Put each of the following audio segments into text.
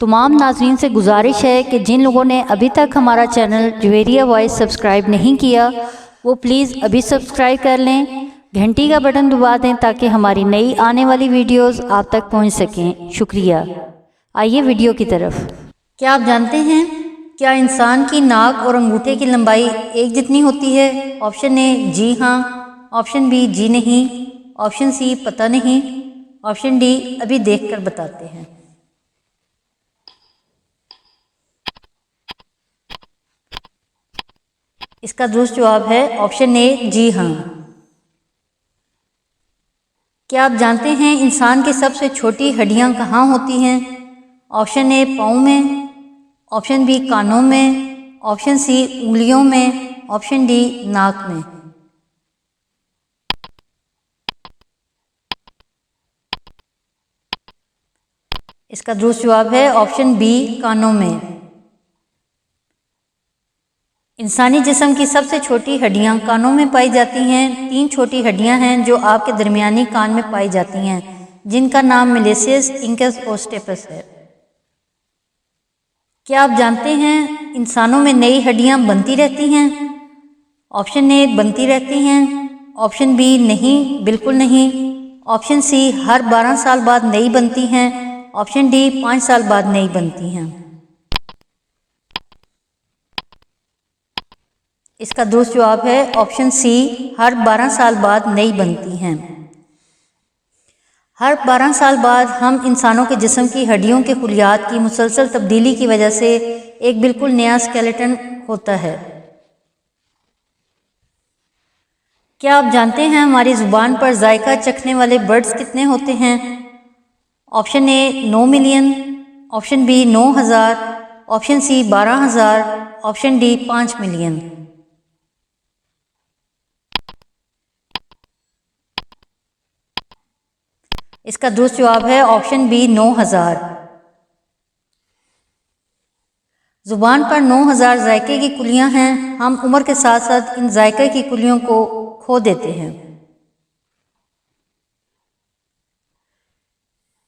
तमाम नाज़रीन से गुजारिश है कि जिन लोगों ने अभी तक हमारा चैनल जुवेरिया वॉइस सब्सक्राइब नहीं किया वो प्लीज़ अभी सब्सक्राइब कर लें, घंटी का बटन दबा दें ताकि हमारी नई आने वाली वीडियोस आप तक पहुंच सकें। शुक्रिया। आइए वीडियो की तरफ। क्या आप जानते हैं क्या इंसान की नाक और अंगूठे की लंबाई एक जितनी होती है? ऑप्शन ए जी हाँ, ऑप्शन बी जी नहीं, ऑप्शन सी पता नहीं, ऑप्शन डी अभी देखकर बताते हैं। इसका दुरुस्त जवाब है ऑप्शन ए जी हाँ। क्या आप जानते हैं इंसान की सबसे छोटी हड्डियां कहाँ होती हैं? ऑप्शन ए पाँव में, ऑप्शन बी कानों में, ऑप्शन सी उंगलियों में, ऑप्शन डी नाक में। इसका दुरुस्त जवाब है ऑप्शन बी कानों में। इंसानी जिस्म की सबसे छोटी हड्डियां कानों में पाई जाती हैं। 3 छोटी हड्डियां हैं जो आपके दरमियानी कान में पाई जाती हैं, जिनका नाम मेलिसियस, इंकस और स्टेपस है। क्या आप जानते हैं इंसानों में नई हड्डियां बनती रहती हैं? ऑप्शन ए बनती रहती हैं, ऑप्शन बी नहीं, बिल्कुल नहीं, ऑप्शन सी हर 12 साल बाद नई बनती हैं, ऑप्शन डी 5 साल बाद नई बनती हैं। इसका दुरुस्त जवाब है ऑप्शन सी हर 12 साल बाद नई बनती हैं। हर 12 साल बाद हम इंसानों के जिस्म की हड्डियों के खुलियात की मुसलसल तब्दीली की वजह से एक बिल्कुल नया स्केलेटन होता है। क्या आप जानते हैं हमारी ज़ुबान पर जायका चखने वाले बर्ड्स कितने होते हैं? Option A 9 million, option B 9,000, option C 12,000, option D 5 million. इसका दुरुस्त जवाब है ऑप्शन बी 9,000। ज़ुबान पर 9,000 जायके की कुलियां हैं। हम उम्र के साथ साथ इन जायके की कुलियों को खो देते हैं।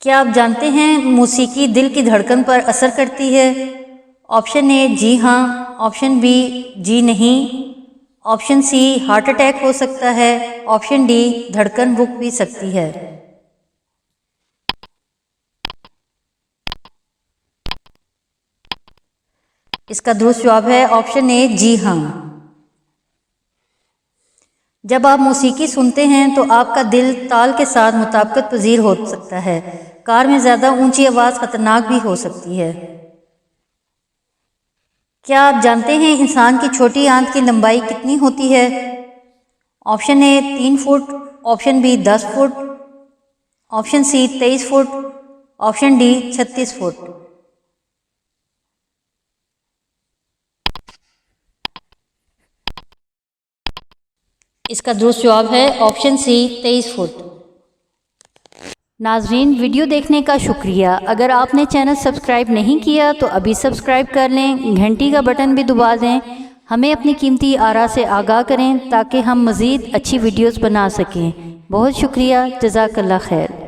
क्या आप जानते हैं मौसीकी दिल की धड़कन पर असर करती है? ऑप्शन ए जी हाँ, ऑप्शन बी जी नहीं, ऑप्शन सी हार्ट अटैक हो सकता है, ऑप्शन डी धड़कन रुक भी सकती है। इसका दुरुस्त जवाब है ऑप्शन ए जी हाँ। जब आप मौसीकी सुनते हैं तो आपका दिल ताल के साथ मुताबिकत पजीर हो सकता है। कार में ज़्यादा ऊंची आवाज़ खतरनाक भी हो सकती है। क्या आप जानते हैं इंसान की छोटी आंत की लंबाई कितनी होती है? Option A 3 foot, option B 10 foot, option C 23 foot, option D 36 foot. इसका दुरुस्त जवाब है ऑप्शन सी 23 फुट। नाजरीन, वीडियो देखने का शुक्रिया। अगर आपने चैनल सब्सक्राइब नहीं किया तो अभी सब्सक्राइब कर लें, घंटी का बटन भी दबा दें। हमें अपनी कीमती आरा से आगाह करें ताकि हम मज़ीद अच्छी वीडियोस बना सकें। बहुत शुक्रिया। जज़ाकल्लाह खैर।